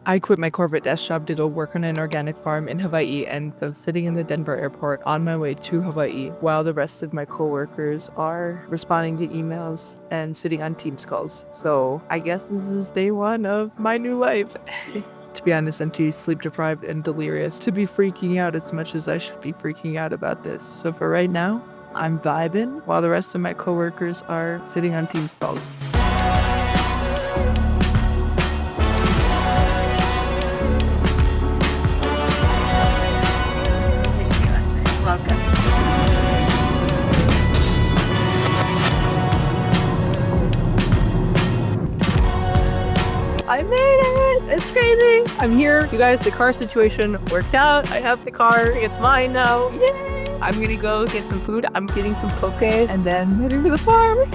I quit my corporate desk job to go work on an organic farm in Hawaii, and I'm sitting in the Denver airport on my way to Hawaii while the rest of my coworkers are responding to emails and sitting on Teams calls. So I guess this is day one of my new life. To be honest, I'm too sleep deprived and delirious to be freaking out as much as I should be freaking out about this. So for right now, I'm vibing while the rest of my coworkers are sitting on Teams calls. I made it! It's crazy! I'm here. You guys, the car situation worked out. I have the car. It's mine now. Yay! I'm gonna go get some food. I'm getting some poke and then heading to the farm.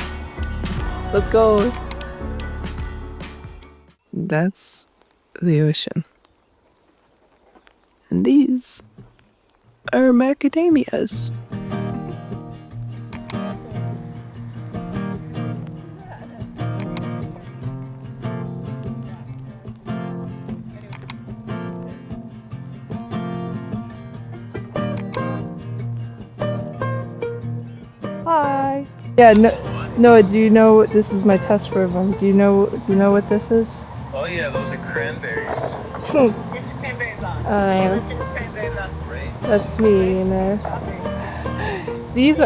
Let's go. That's the ocean. And these are macadamias. Hi. Yeah, no, do you know, this is my test for them. Do you know what this is? Oh yeah, those are cranberries. This is cranberry bog. What's in the cranberry bog? Right. That's me, you know. These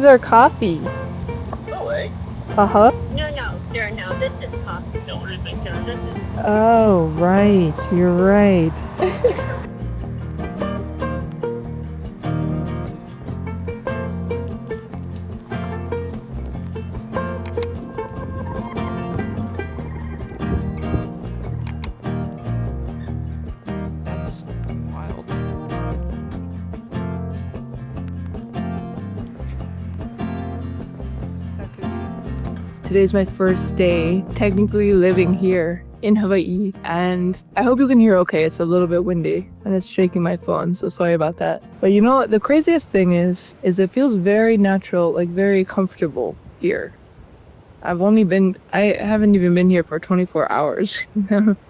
are coffee. No way. Uh-huh. No, sir, no. This is coffee. No, what do you think? No, this is Oh, right. You're right. That's wild. Today's my first day technically living here in Hawaii, and I hope you can hear okay. It's a little bit windy and it's shaking my phone, so sorry about that. But you know what the craziest thing is it feels very natural, like very comfortable here. I haven't even been here for 24 hours,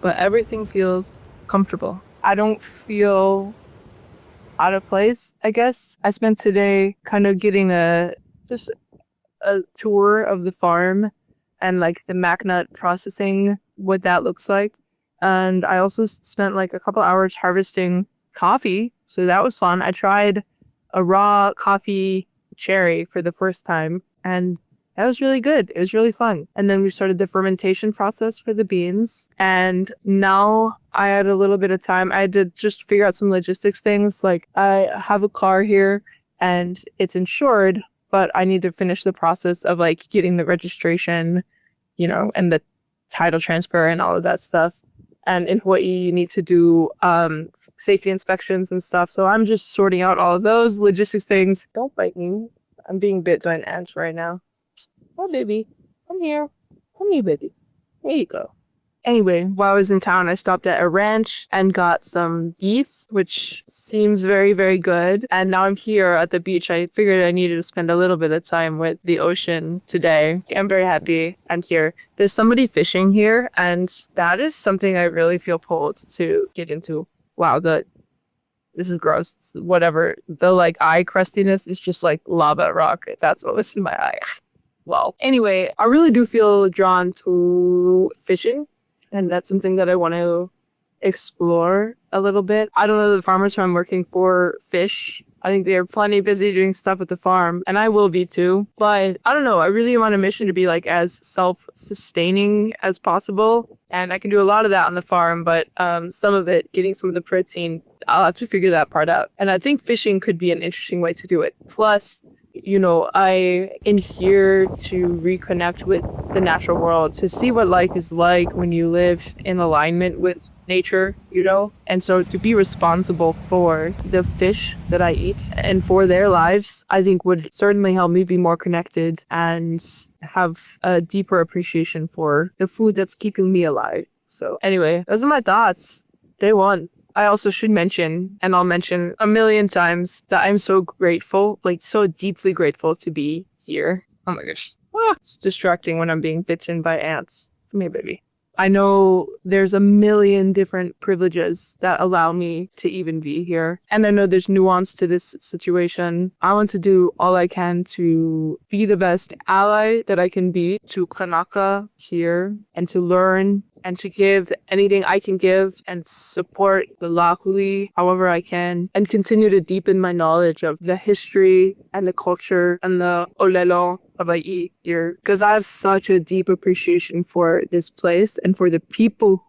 but everything feels comfortable. I don't feel out of place, I guess. I spent today kind of getting just a tour of the farm and like the mac nut processing, what that looks like. And I also spent like a couple hours harvesting coffee, so that was fun. I tried a raw coffee cherry for the first time, and that was really good. It was really fun. And then we started the fermentation process for the beans, and now I had a little bit of time. I had to just figure out some logistics things. Like, I have a car here and it's insured, but I need to finish the process of like getting the registration, and the title transfer and all of that stuff. And in Hawaii, you need to do safety inspections and stuff. So I'm just sorting out all of those logistics things. Don't bite me. I'm being bit by an ant right now. Oh, baby. Come here. Come here, baby. There you go. Anyway, while I was in town, I stopped at a ranch and got some beef, which seems very, very good. And now I'm here at the beach. I figured I needed to spend a little bit of time with the ocean today. I'm very happy I'm here. There's somebody fishing here, and that is something I really feel pulled to get into. Wow, this is gross. Whatever. The like eye crustiness is just like lava rock. That's what was in my eye. Well, anyway, I really do feel drawn to fishing. And that's something that I want to explore a little bit. I don't know the farmers who I'm working for fish. I think they're plenty busy doing stuff at the farm, and I will be too. But I don't know. I really am on a mission to be like as self-sustaining as possible. And I can do a lot of that on the farm, but some of it, getting some of the protein, I'll have to figure that part out. And I think fishing could be an interesting way to do it. Plus, I am here to reconnect with the natural world, to see what life is like when you live in alignment with nature, And so to be responsible for the fish that I eat and for their lives, I think would certainly help me be more connected and have a deeper appreciation for the food that's keeping me alive. So anyway, those are my thoughts. Day one. I also should mention, and I'll mention a million times, that I'm so grateful, like so deeply grateful to be here. Oh my gosh. It's distracting when I'm being bitten by ants. Come here, baby. I know there's a million different privileges that allow me to even be here. And I know there's nuance to this situation. I want to do all I can to be the best ally that I can be to Kanaka here and to learn and to give anything I can give and support the lahuli however I can and continue to deepen my knowledge of the history and the culture and the olelo Hawai'i here, because I have such a deep appreciation for this place and for the people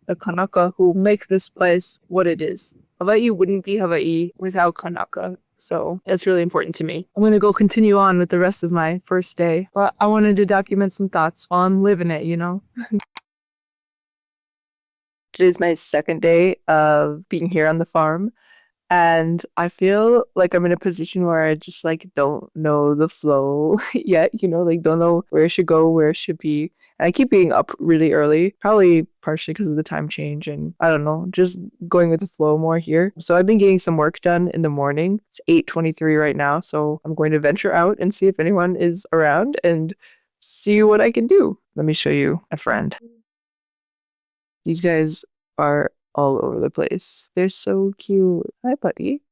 the kanaka, who make this place what it is. Hawaii wouldn't be Hawaii without kanaka. So it's really important to me. I'm going to go continue on with the rest of my first day, but I wanted to document some thoughts while I'm living it, you know? Today's my second day of being here on the farm. And I feel like I'm in a position where I just like don't know the flow yet, you know, like don't know where I should go, where I should be. And I keep being up really early, probably partially because of the time change and I don't know, just going with the flow more here. So I've been getting some work done in the morning. It's 8:23 right now, so I'm going to venture out and see if anyone is around and see what I can do. Let me show you a friend. These guys are all over the place. They're so cute. Hi, buddy.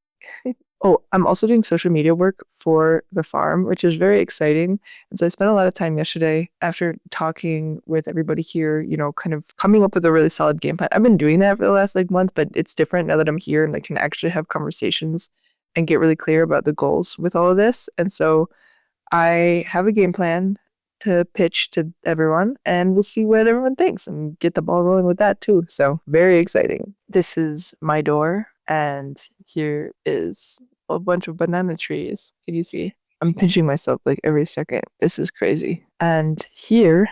Oh, I'm also doing social media work for the farm, which is very exciting. And so I spent a lot of time yesterday after talking with everybody here, you know, kind of coming up with a really solid game plan. I've been doing that for the last like month, but it's different now that I'm here and like can actually have conversations and get really clear about the goals with all of this. And so I have a game plan to pitch to everyone and we'll see what everyone thinks and get the ball rolling with that too. So very exciting. This is my door and here is a bunch of banana trees. Can you see? I'm pinching myself like every second. This is crazy. And here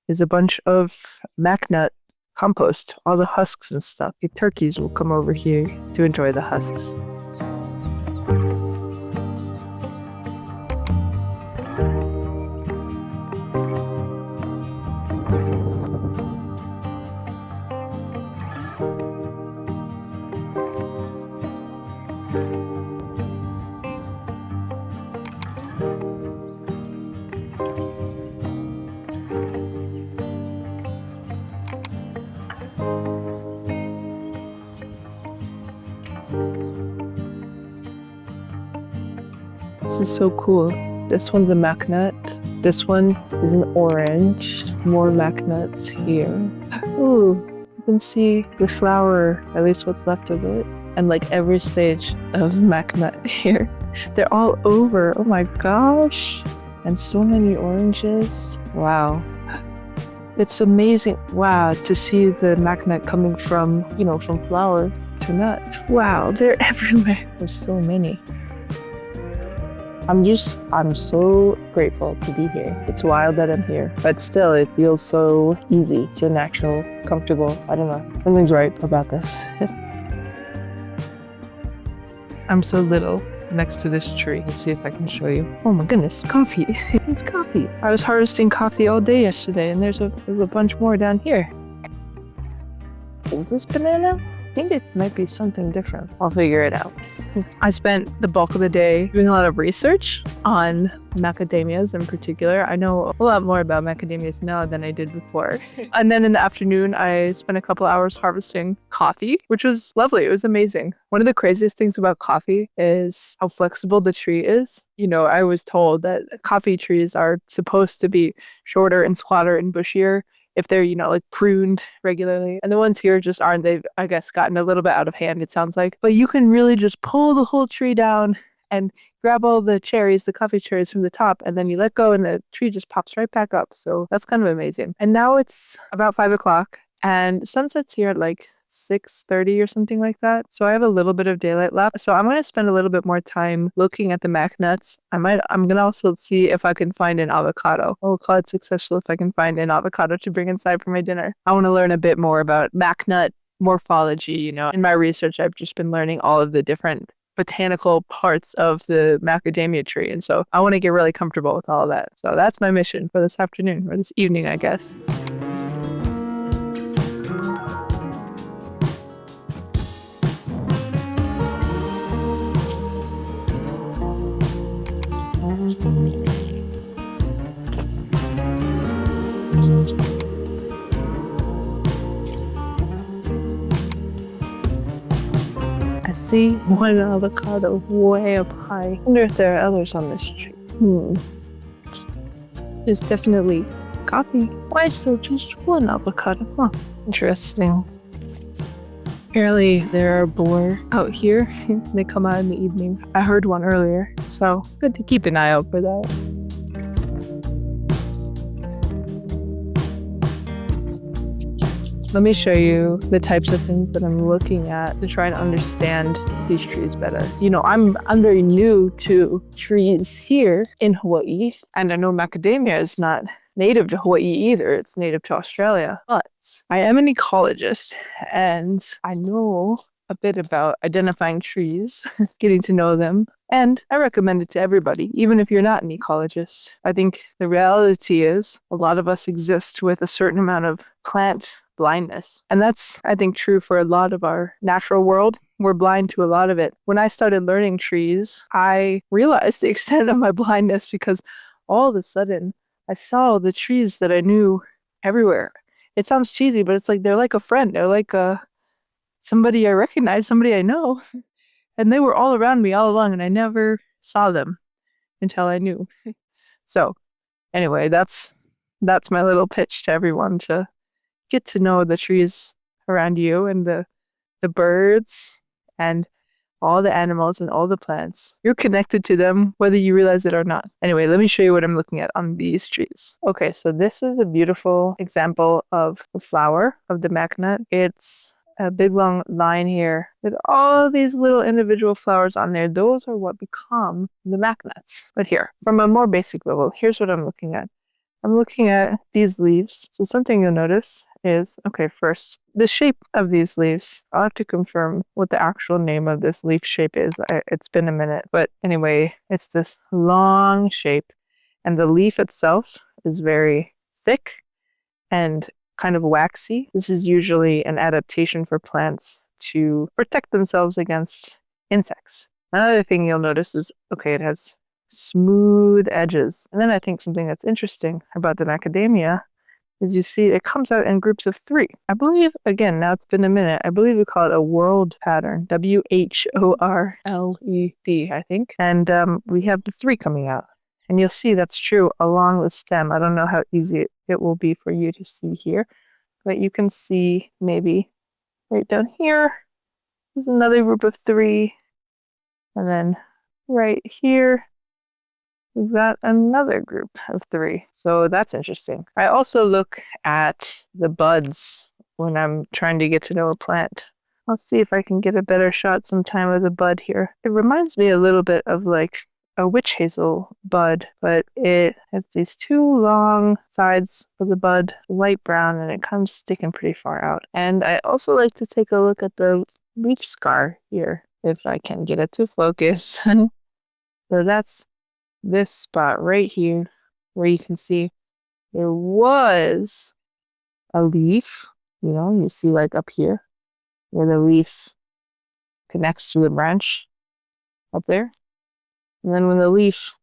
is a bunch of macnut compost, all the husks and stuff. The turkeys will come over here to enjoy the husks. This is so cool. This one's a macnut. This one is an orange. More macnuts here. Ooh, you can see the flower, at least what's left of it. And like every stage of macnut here. They're all over. Oh my gosh. And so many oranges. Wow. It's amazing. Wow, to see the macnut coming from, you know, from flower to nut. Wow, they're everywhere. There's so many. I'm so grateful to be here. It's wild that I'm here, but still it feels so easy, so natural, comfortable. I don't know, something's right about this. I'm so little next to this tree. Let's see if I can show you. Oh my goodness, coffee. It's coffee. I was harvesting coffee all day yesterday and there's a bunch more down here. Was this banana? I think it might be something different. I'll figure it out. I spent the bulk of the day doing a lot of research on macadamias in particular. I know a lot more about macadamias now than I did before. And then in the afternoon, I spent a couple hours harvesting coffee, which was lovely. It was amazing. One of the craziest things about coffee is how flexible the tree is. You know, I was told that coffee trees are supposed to be shorter and squatter and bushier if they're, you know, like pruned regularly. And the ones here just aren't. They've, I guess, gotten a little bit out of hand, it sounds like. But you can really just pull the whole tree down and grab all the cherries, the coffee cherries from the top, and then you let go and the tree just pops right back up. So that's kind of amazing. And now it's about 5 o'clock and sunset's here at like 6:30 or something like that. So I have a little bit of daylight left. So I'm going to spend a little bit more time looking at the macnuts. I'm going to also see if I can find an avocado. Oh, call it successful if I can find an avocado to bring inside for my dinner. I want to learn a bit more about macnut morphology, you know. In my research, I've just been learning all of the different botanical parts of the macadamia tree. And so I want to get really comfortable with all of that. So that's my mission for this afternoon or this evening, I guess. I see one avocado way up high. I wonder if there are others on this tree. There's definitely coffee. Why is there just one avocado? Huh. Interesting. Apparently there are boar out here. They come out in the evening. I heard one earlier, so good to keep an eye out for that. Let me show you the types of things that I'm looking at to try and understand these trees better. You know, I'm very new to trees here in Hawaii, and I know macadamia is not native to Hawaii either. It's native to Australia. But I am an ecologist, and I know a bit about identifying trees, getting to know them, and I recommend it to everybody, even if you're not an ecologist. I think the reality is a lot of us exist with a certain amount of plant blindness. And that's, I think, true for a lot of our natural world. We're blind to a lot of it. When I started learning trees, I realized the extent of my blindness because all of a sudden I saw the trees that I knew everywhere. It sounds cheesy, but it's like they're like a friend. They're like somebody I recognize, somebody I know. And they were all around me all along, and I never saw them until I knew. So anyway, that's my little pitch to everyone, to get to know the trees around you and the birds and all the animals and all the plants. You're connected to them whether you realize it or not. Anyway, let me show you what I'm looking at on these trees. Okay, so this is a beautiful example of the flower of the macanut. It's a big long line here with all these little individual flowers on there. Those are what become the macanuts. But here, from a more basic level, here's what I'm looking at. I'm looking at these leaves. So something you'll notice is, okay, first, the shape of these leaves. I'll have to confirm what the actual name of this leaf shape is. It's been a minute. But anyway, it's this long shape. And the leaf itself is very thick and kind of waxy. This is usually an adaptation for plants to protect themselves against insects. Another thing you'll notice is, okay, it has smooth edges. And then I think something that's interesting about the macadamia is you see it comes out in groups of 3. I believe, again, now it's been a minute, I believe we call it a whorled pattern. WHORLED, I think. And we have the 3 coming out. And you'll see that's true along the stem. I don't know how easy it will be for you to see here, but you can see maybe right down here, there's another group of 3. And then right here, we've got another group of 3. So that's interesting. I also look at the buds when I'm trying to get to know a plant. I'll see if I can get a better shot sometime of the bud here. It reminds me a little bit of like a witch hazel bud, but it has these 2 long sides of the bud, light brown, and it comes sticking pretty far out. And I also like to take a look at the leaf scar here, if I can get it to focus. So that's this spot right here, where you can see there was a leaf, you know, you see like up here, where the leaf connects to the branch up there. And then when the leaf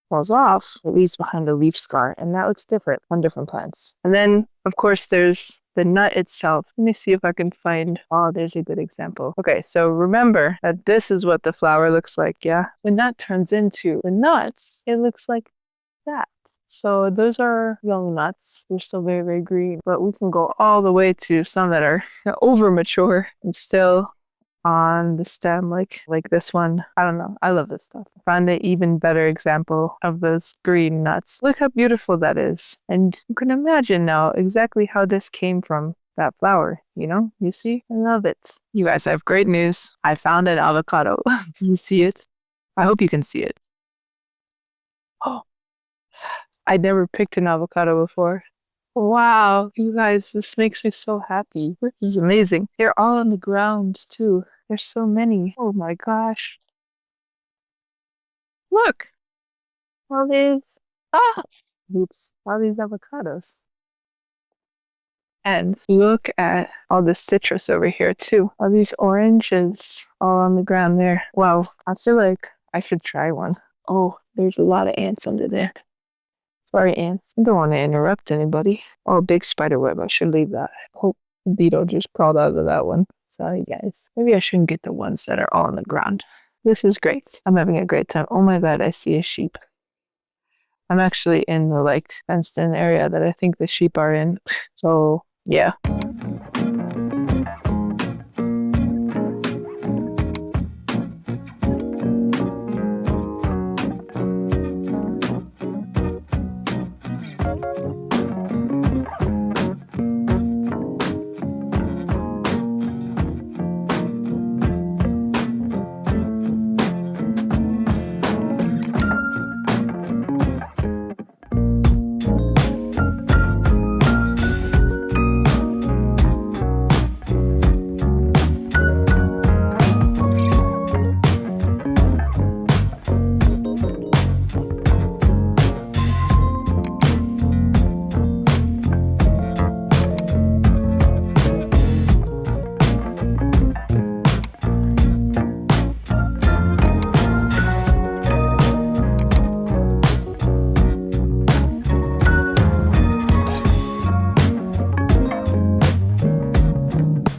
falls off, it leaves behind a leaf scar, and that looks different on different plants. And then, of course, there's the nut itself. Let me see if I can find, oh, there's a good example. Okay, so remember that this is what the flower looks like, yeah? When that turns into the nuts, it looks like that. So those are young nuts. They're still very, very green, but we can go all the way to some that are over mature and still on the stem, like this one. I don't know. I love this stuff. I found an even better example of those green nuts. Look how beautiful that is. And you can imagine now exactly how this came from that flower, you know? You see? I love it. You guys, I have great news. I found an avocado. Can you see it? I hope you can see it. Oh, I never picked an avocado before. Wow, you guys, this makes me so happy. This is amazing. They're all on the ground, too. There's so many. Oh my gosh. Look! All these... Oops. All these avocados. And look at all the citrus over here, too. All these oranges all on the ground there. Wow, I feel like I should try one. Oh, there's a lot of ants under there. Sorry, ants. I don't want to interrupt anybody. Oh, big spider web. I should leave that. Hope the beetle just crawled out of that one. Sorry guys. Maybe I shouldn't get the ones that are all on the ground. This is great. I'm having a great time. Oh my god, I see a sheep. I'm actually in the like fenced in area that I think the sheep are in. So yeah.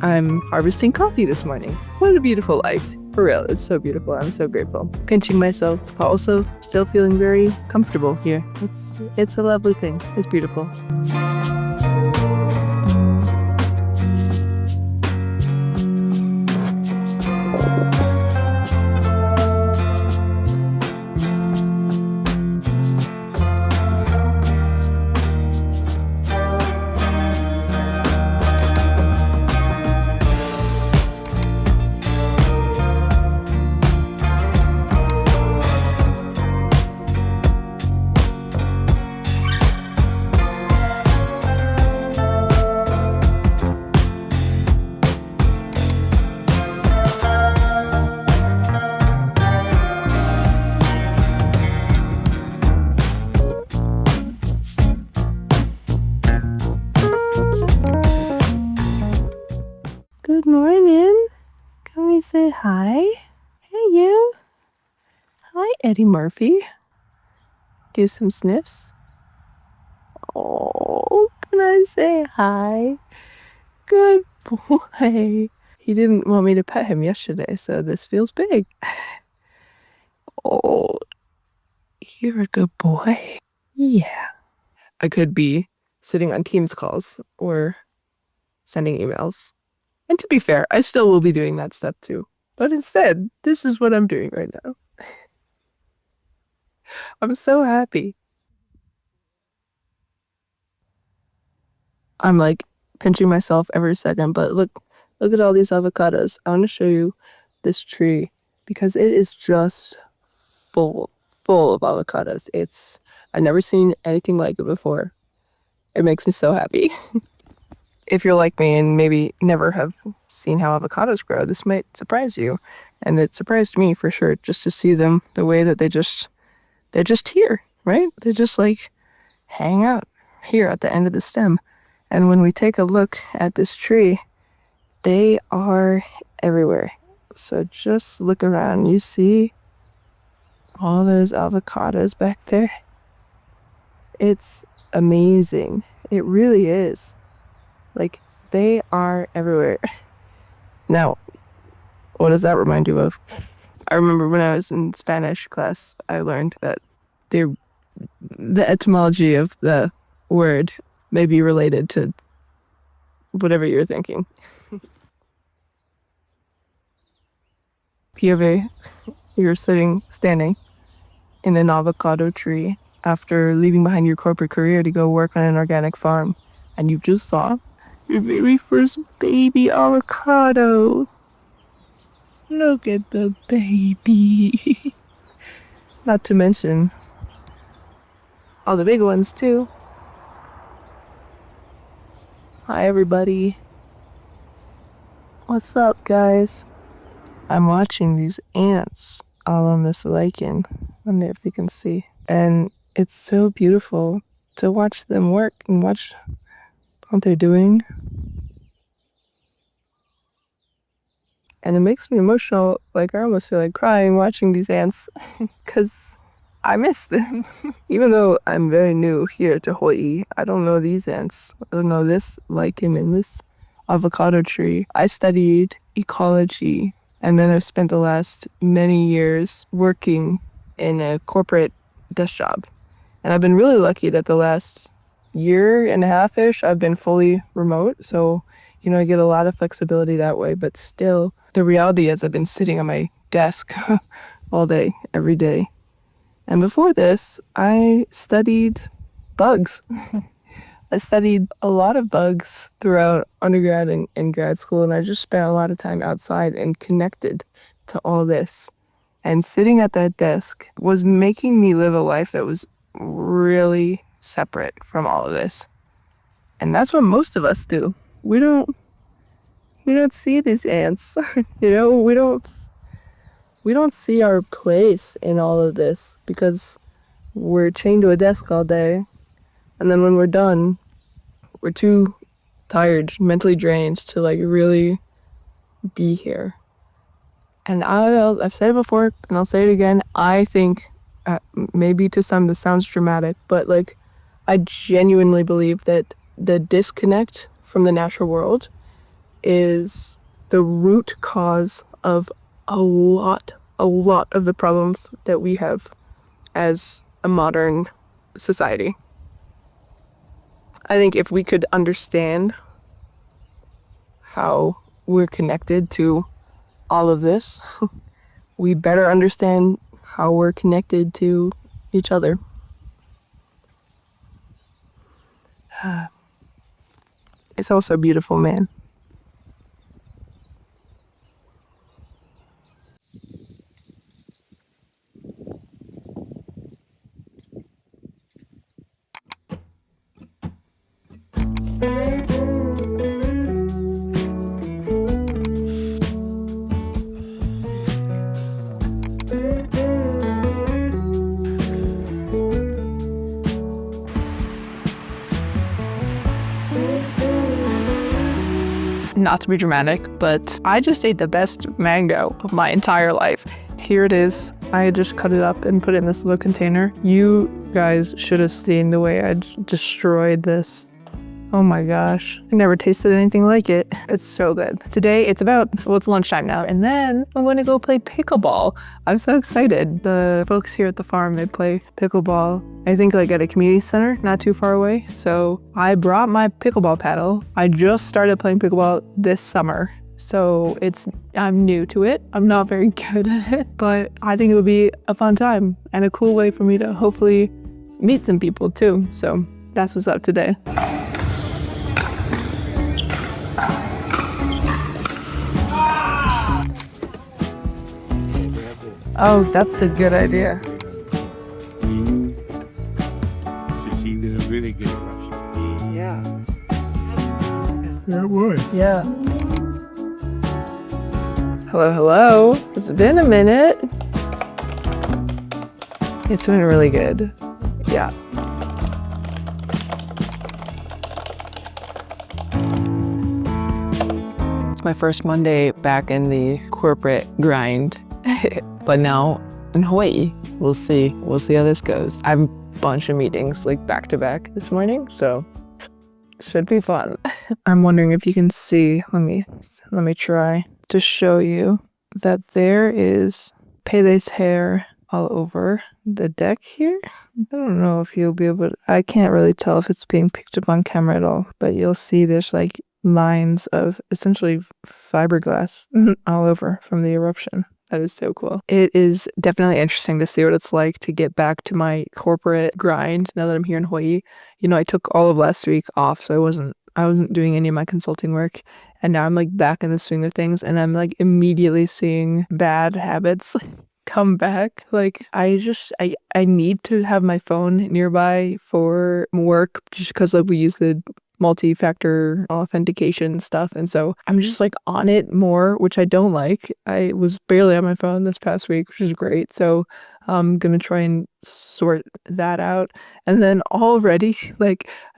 I'm harvesting coffee this morning. What a beautiful life. For real, it's so beautiful. I'm so grateful. Pinching myself, but also still feeling very comfortable here. It's a lovely thing. It's beautiful. Good morning. Can we say hi? Hey you. Hi Eddie Murphy. Do some sniffs. Oh, can I say hi? Good boy. He didn't want me to pet him yesterday, so this feels big. Oh, you're a good boy. Yeah. I could be sitting on Teams calls or sending emails. And to be fair, I still will be doing that stuff too. But instead, this is what I'm doing right now. I'm so happy. I'm like pinching myself every second, but look at all these avocados. I want to show you this tree because it is just full of avocados. I've never seen anything like it before. It makes me so happy. If you're like me and maybe never have seen how avocados grow, this might surprise you. And it surprised me for sure, just to see them the way that they're just here, right? They just like hang out here at the end of the stem. And when we take a look at this tree, they are everywhere. So just look around. You see all those avocados back there? It's amazing. It really is. Like, they are everywhere. Now, what does that remind you of? I remember when I was in Spanish class, I learned that the etymology of the word may be related to whatever you're thinking. POV, you're standing in an avocado tree after leaving behind your corporate career to go work on an organic farm, and you just saw your very first baby avocado. Look at the baby. Not to mention all the big ones too. Hi everybody. What's up guys? I'm watching these ants all on this lichen. I wonder if you can see. And it's so beautiful to watch them work and watch what they're doing. And it makes me emotional, like I almost feel like crying watching these ants because I miss them. Even though I'm very new here to Hawaii, I don't know these ants. I don't know this lichen and this avocado tree. I studied ecology. And then I've spent the last many years working in a corporate desk job. And I've been really lucky that the last year and a half-ish, I've been fully remote. So, I get a lot of flexibility that way. But still, the reality is I've been sitting on my desk all day, every day. And before this, I studied bugs. I studied a lot of bugs throughout undergrad and grad school, and I just spent a lot of time outside and connected to all this. And sitting at that desk was making me live a life that was really separate from all of this. And that's what most of us do. We don't see these ants. We don't see our place in all of this because we're chained to a desk all day. And then when we're done, we're too tired, mentally drained to really be here. And I've said it before and I'll say it again. I think maybe to some this sounds dramatic, but I genuinely believe that the disconnect from the natural world is the root cause of a lot of the problems that we have as a modern society. I think if we could understand how we're connected to all of this, we better understand how we're connected to each other. It's also beautiful, man. Not to be dramatic, but I just ate the best mango of my entire life. Here it is. I just cut it up and put it in this little container. You guys should have seen the way I destroyed this. Oh my gosh. I never tasted anything like it. It's so good. Today it's lunchtime now, and then I'm going to go play pickleball. I'm so excited. The folks here at the farm, they play pickleball, I think at a community center not too far away. So I brought my pickleball paddle. I just started playing pickleball this summer. So I'm new to it. I'm not very good at it, but I think it would be a fun time and a cool way for me to hopefully meet some people too. So that's what's up today. Oh, that's a good idea. So she did a really good impression. Yeah. Yeah, it would. Yeah. Hello. It's been a minute. It's been really good. Yeah. It's my first Monday back in the corporate grind. But now in Hawaii, we'll see how this goes. I have a bunch of meetings back to back this morning, so should be fun. I'm wondering if you can see, let me try to show you that there is Pele's hair all over the deck here. I don't know if you'll be able to, I can't really tell if it's being picked up on camera at all, but you'll see there's lines of essentially fiberglass all over from the eruption. That is so cool. It is definitely interesting to see what it's like to get back to my corporate grind now that I'm here in Hawaii. I took all of last week off, so I wasn't doing any of my consulting work, and now I'm back in the swing of things, and I'm immediately seeing bad habits come back. I need to have my phone nearby for work just because we use the multi-factor authentication stuff, and so I'm just on it more, which I don't like. I was barely on my phone this past week, which is great, so I'm gonna try and sort that out. And then already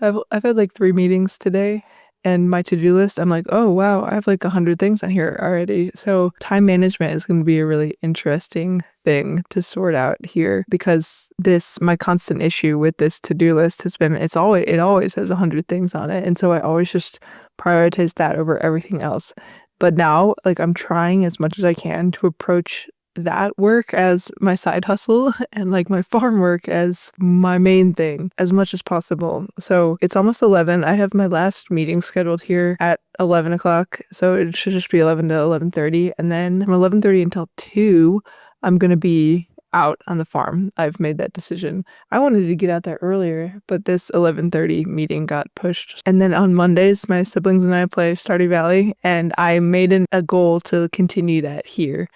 I've had 3 meetings today, and my to-do list, I'm oh wow, I have 100 things on here already. So time management is going to be a really interesting thing to sort out here, because my constant issue with this to-do list has been it always has 100 things on it, and so I always just prioritize that over everything else. But now, like, I'm trying as much as I can to approach that work as my side hustle and like my farm work as my main thing as much as possible. So it's almost 11. I have my last meeting scheduled here at 11 o'clock. So it should just be 11 to 11:30. And then from 11:30 until 2, I'm going to be out on the farm. I've made that decision. I wanted to get out there earlier, but this 11:30 meeting got pushed. And then on Mondays, my siblings and I play Stardew Valley, and I made a goal to continue that here.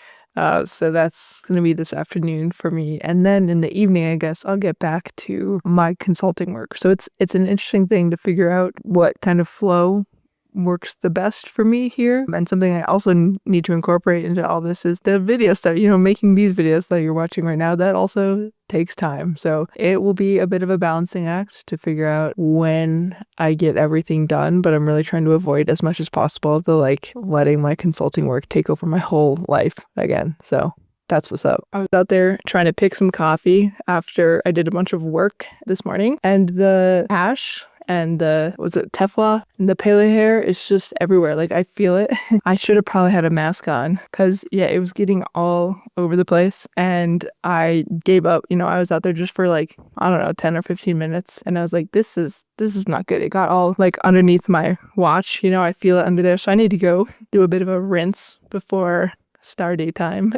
So that's going to be this afternoon for me. And then in the evening, I guess I'll get back to my consulting work. So it's an interesting thing to figure out what kind of flow works the best for me here. And something I also need to incorporate into all this is the video stuff. You know, making these videos that you're watching right now, that also takes time. So it will be a bit of a balancing act to figure out when I get everything done, but I'm really trying to avoid as much as possible the like letting my consulting work take over my whole life again. So that's what's up. I was out there trying to pick some coffee after I did a bunch of work this morning, and the ash and the, was it Tefla? And the pele hair is just everywhere. Like, I feel it. I should have probably had a mask on because, yeah, it was getting all over the place. And I gave up. You know, I was out there just for like, I don't know, 10 or 15 minutes. And I was like, this is not good. It got all like underneath my watch. You know, I feel it under there. So I need to go do a bit of a rinse before Stardew time.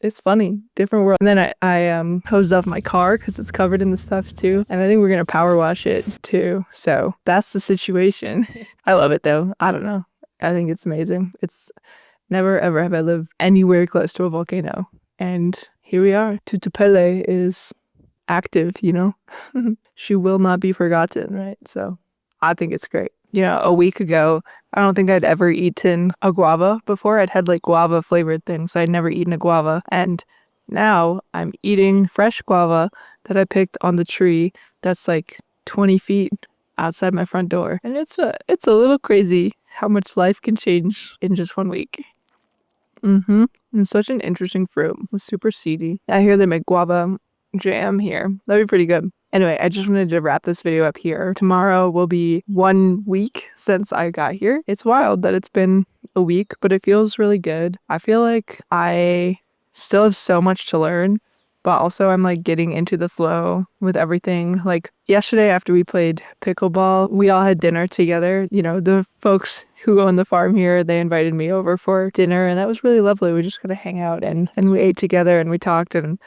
It's funny, different world. And then I hosed off my car because it's covered in the stuff too, and I think we're gonna power wash it too. So that's the situation. I love it though. I don't know, I think it's amazing. It's never ever have I lived anywhere close to a volcano, and here we are. Tutupele is active, you know. She will not be forgotten, right? So I think it's great. You know, a week ago, I don't think I'd ever eaten a guava before. I'd had like guava flavored things, so I'd never eaten a guava. And now I'm eating fresh guava that I picked on the tree that's like 20 feet outside my front door. And it's a little crazy how much life can change in just 1 week. And such an interesting fruit. It was super seedy. I hear they make guava jam here. That'd be pretty good. Anyway, I just wanted to wrap this video up here. Tomorrow will be 1 week since I got here. It's wild that it's been a week, but it feels really good. I feel like I still have so much to learn, but also I'm like getting into the flow with everything. Like yesterday after we played pickleball, we all had dinner together. You know, the folks who own the farm here, they invited me over for dinner, and that was really lovely. We just got to hang out and we ate together and we talked and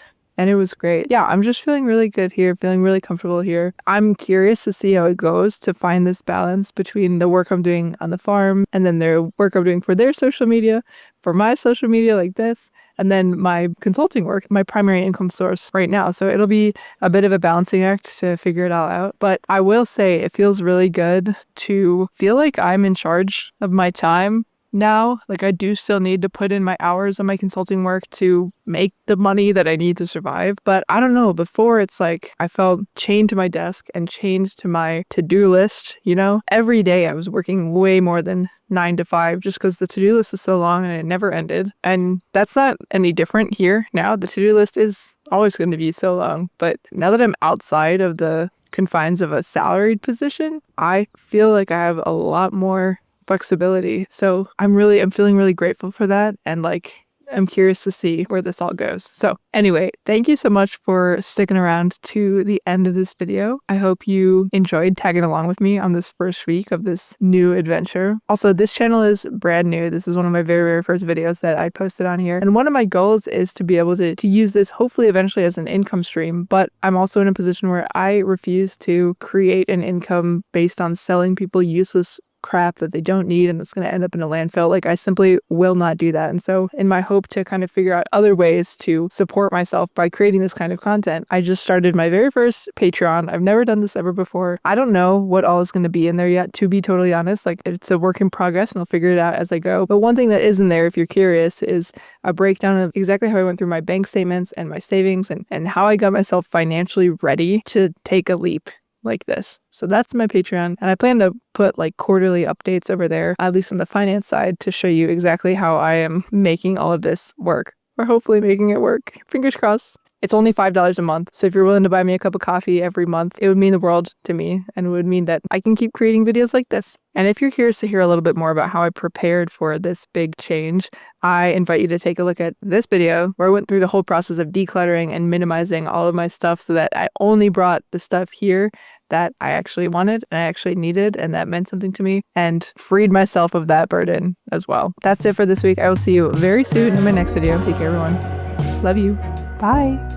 it was great. Yeah, I'm just feeling really good here, feeling really comfortable here. I'm curious to see how it goes to find this balance between the work I'm doing on the farm and then the work I'm doing for their social media, for my social media like this, and then my consulting work, my primary income source right now. So it'll be a bit of a balancing act to figure it all out. But I will say it feels really good to feel like I'm in charge of my time now. Like, I do still need to put in my hours on my consulting work to make the money that I need to survive. But I don't know, before it's like I felt chained to my desk and chained to my to-do list, you know? Every day I was working way more than 9 to 5 just because the to-do list is so long and it never ended. And that's not any different here now. The to-do list is always going to be so long. But now that I'm outside of the confines of a salaried position, I feel like I have a lot more flexibility. So I'm feeling really grateful for that, and like I'm curious to see where this all goes. So anyway, thank you so much for sticking around to the end of this video. I hope you enjoyed tagging along with me on this first week of this new adventure. Also, this channel is brand new. This is one of my very, very first videos that I posted on here. And one of my goals is to be able to use this hopefully eventually as an income stream. But I'm also in a position where I refuse to create an income based on selling people useless crap that they don't need and that's going to end up in a landfill. Like, I simply will not do that. And so in my hope to kind of figure out other ways to support myself by creating this kind of content, I just started my very first Patreon. I've never done this ever before. I don't know what all is going to be in there yet, to be totally honest. Like, it's a work in progress and I'll figure it out as I go. But one thing that is in there, if you're curious, is a breakdown of exactly how I went through my bank statements and my savings and how I got myself financially ready to take a leap like this. So that's my Patreon, and I plan to put like quarterly updates over there, at least on the finance side, to show you exactly how I am making all of this work, or hopefully making it work. Fingers crossed. It's only $5 a month. So if you're willing to buy me a cup of coffee every month, it would mean the world to me and it would mean that I can keep creating videos like this. And if you're curious to hear a little bit more about how I prepared for this big change, I invite you to take a look at this video where I went through the whole process of decluttering and minimizing all of my stuff so that I only brought the stuff here that I actually wanted and I actually needed and that meant something to me, and freed myself of that burden as well. That's it for this week. I will see you very soon in my next video. Take care, everyone. Love you. Bye.